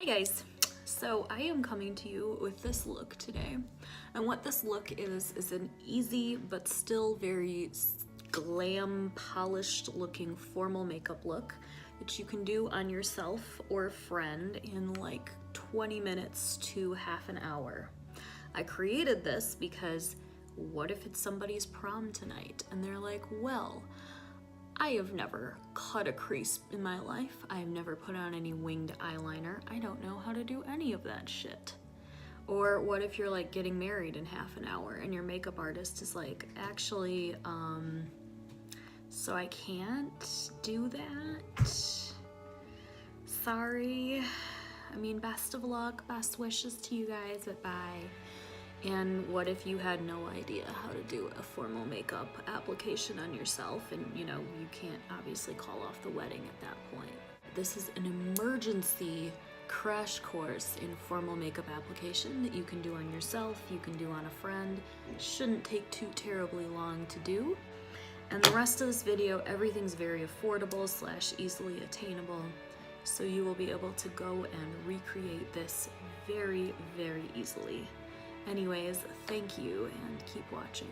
Hey guys, so I am coming to you with this look today, and what this look is an easy but still very glam, polished looking formal makeup look that you can do on yourself or a friend in like 20 minutes to half an hour. I created this because what if it's somebody's prom tonight and they're like, well, I have never cut a crease in my life. I have never put on any winged eyeliner. I don't know how to do any of that shit. Or what if you're like getting married in half an hour and your makeup artist is like, actually, so I can't do that? Sorry. I mean, best of luck, best wishes to you guys, but bye. And what if you had no idea how to do a formal makeup application on yourself and you can't obviously call off the wedding at that point? This is an emergency crash course in formal makeup application that you can do on yourself, you can do on a friend. It shouldn't take too terribly long to do. And the rest of this video, everything's very affordable / easily attainable. So you will be able to go and recreate this very, very easily. Anyways, thank you and keep watching.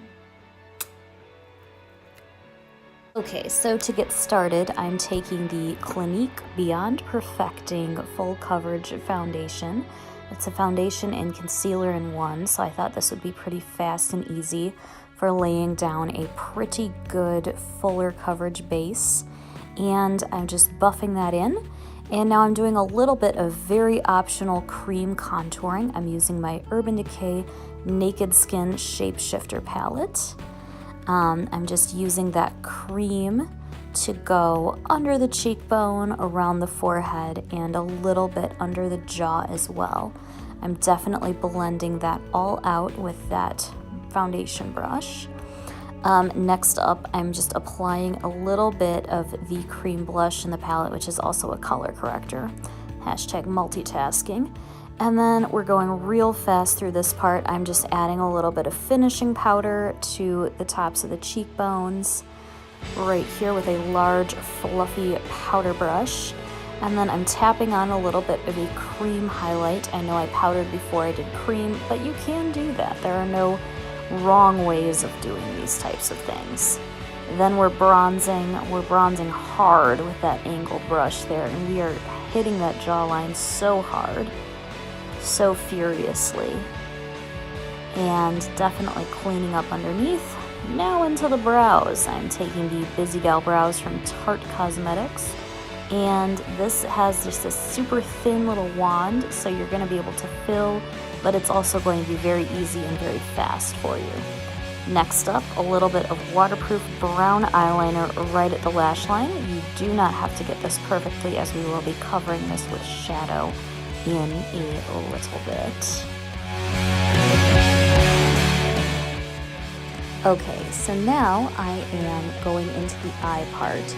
Okay, so to get started, I'm taking the Clinique Beyond Perfecting Full Coverage Foundation. It's a foundation and concealer in one, so I thought this would be pretty fast and easy for laying down a pretty good fuller coverage base. And I'm just buffing that in. And now I'm doing a little bit of very optional cream contouring. I'm using my Urban Decay Naked Skin Shapeshifter palette. I'm just using that cream to go under the cheekbone, around the forehead, and a little bit under the jaw as well. I'm definitely blending that all out with that foundation brush. Next up, I'm just applying a little bit of the cream blush in the palette, which is also a color corrector. Hashtag multitasking. And then we're going real fast through this part. I'm just adding a little bit of finishing powder to the tops of the cheekbones right here with a large fluffy powder brush. And then I'm tapping on a little bit of a cream highlight. I know I powdered before I did cream, but you can do that. There are no wrong ways of doing these types of things. Then we're bronzing hard with that angled brush there, and we are hitting that jawline so hard, so furiously, and definitely cleaning up underneath. Now into the brows. I'm taking the Busy Gal brows from Tarte Cosmetics, and this has just a super thin little wand, so you're going to be able to fill, but it's also going to be very easy and very fast for you. Next up, a little bit of waterproof brown eyeliner right at the lash line. You do not have to get this perfectly, as we will be covering this with shadow in a little bit. Okay, so now I am going into the eye part,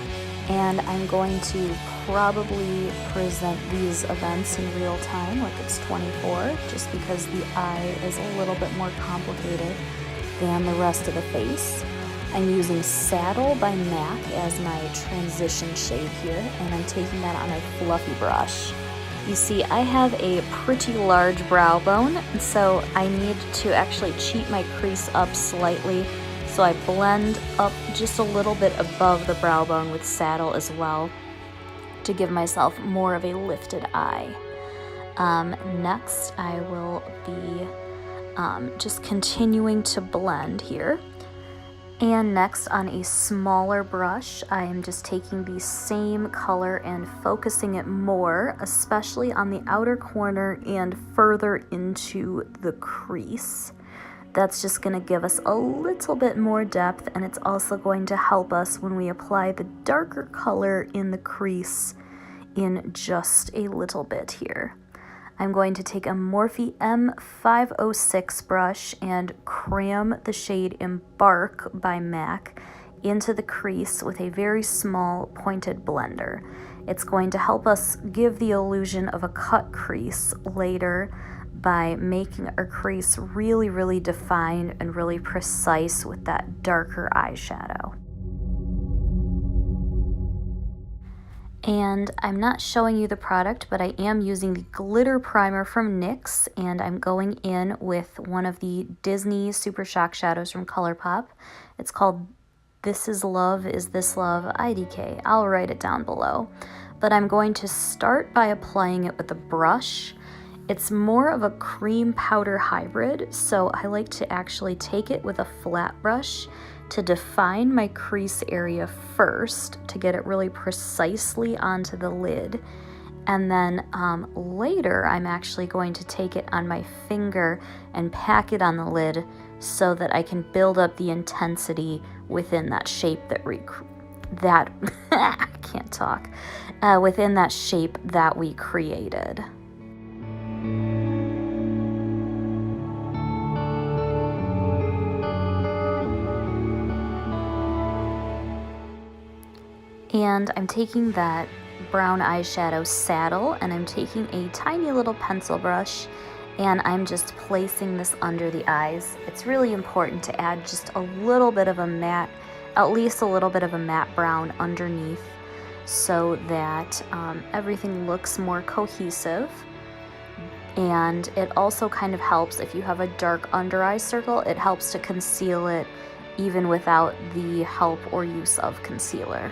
and I'm going to probably present these events in real time, like it's 24, just because the eye is a little bit more complicated than the rest of the face. I'm using Saddle by MAC as my transition shade here, and I'm taking that on a fluffy brush. You see, I have a pretty large brow bone, so I need to actually cheat my crease up slightly. So I blend up just a little bit above the brow bone with Saddle as well to give myself more of a lifted eye. Next, I will be just continuing to blend here. And next, on a smaller brush, I am just taking the same color and focusing it more, especially on the outer corner and further into the crease. That's just going to give us a little bit more depth, and it's also going to help us when we apply the darker color in the crease in just a little bit here. I'm going to take a Morphe M506 brush and cram the shade Embark by MAC into the crease with a very small pointed blender. It's going to help us give the illusion of a cut crease later by making our crease really, really defined and really precise with that darker eyeshadow. And I'm not showing you the product, but I am using the glitter primer from NYX, and I'm going in with one of the Disney Super Shock shadows from ColourPop. It's called This Is Love, Is This Love, IDK. I'll write it down below. But I'm going to start by applying it with a brush. It's more of a cream powder hybrid, so I like to actually take it with a flat brush to define my crease area first to get it really precisely onto the lid. And then later I'm actually going to take it on my finger and pack it on the lid so that I can build up the intensity within that shape I can't talk, within that shape that we created. And I'm taking that brown eyeshadow saddle and I'm taking a tiny little pencil brush and I'm just placing this under the eyes. It's really important to add just a little bit of a matte, at least a little bit of a matte brown underneath so that everything looks more cohesive. And it also kind of helps if you have a dark under eye circle, it helps to conceal it even without the help or use of concealer.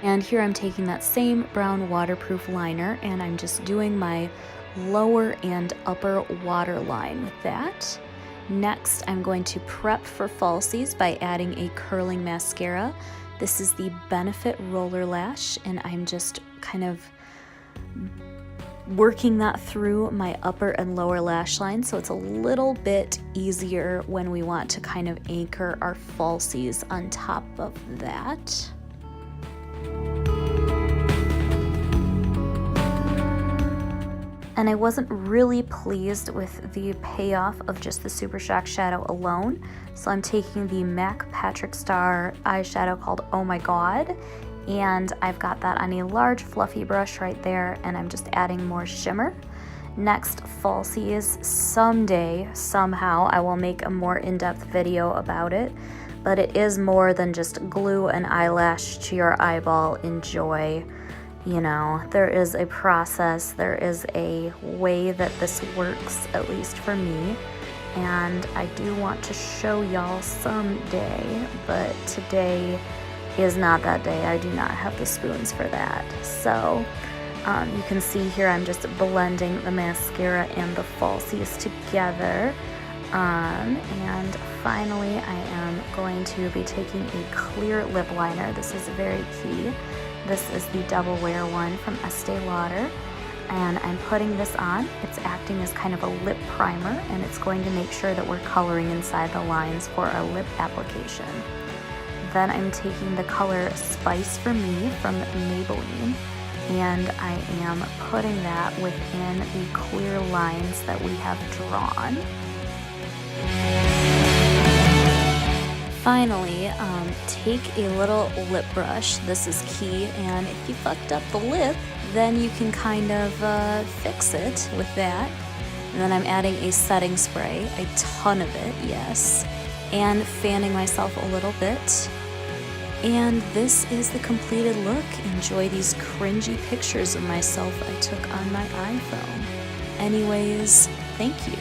And here I'm taking that same brown waterproof liner and I'm just doing my lower and upper waterline with that. Next, I'm going to prep for falsies by adding a curling mascara. This is the Benefit Roller Lash and I'm just kind of working that through my upper and lower lash line so it's a little bit easier when we want to kind of anchor our falsies on top of that. And I wasn't really pleased with the payoff of just the Super Shock shadow alone, so I'm taking the MAC Patrick Star eyeshadow called Oh My God, and I've got that on a large fluffy brush right there, and I'm just adding more shimmer. Next, falsies. Someday, somehow, I will make a more in-depth video about it, but it is more than just glue an eyelash to your eyeball, enjoy. You know, there is a process, there is a way that this works, at least for me, and I do want to show y'all someday, but today is not that day. I do not have the spoons for that. So you can see here I'm just blending the mascara and the falsies together. And finally I am going to be taking a clear lip liner. This is very key. This is the Double Wear one from Estee Lauder, and I'm putting this on. It's acting as kind of a lip primer, and it's going to make sure that we're coloring inside the lines for our lip application. Then I'm taking the color Spice for Me from Maybelline, and I am putting that within the clear lines that we have drawn. Finally, take a little lip brush. This is key, and if you fucked up the lip, then you can kind of fix it with that. And then I'm adding a setting spray, a ton of it, yes, and fanning myself a little bit. And this is the completed look. Enjoy these cringy pictures of myself I took on my iPhone. Anyways, thank you.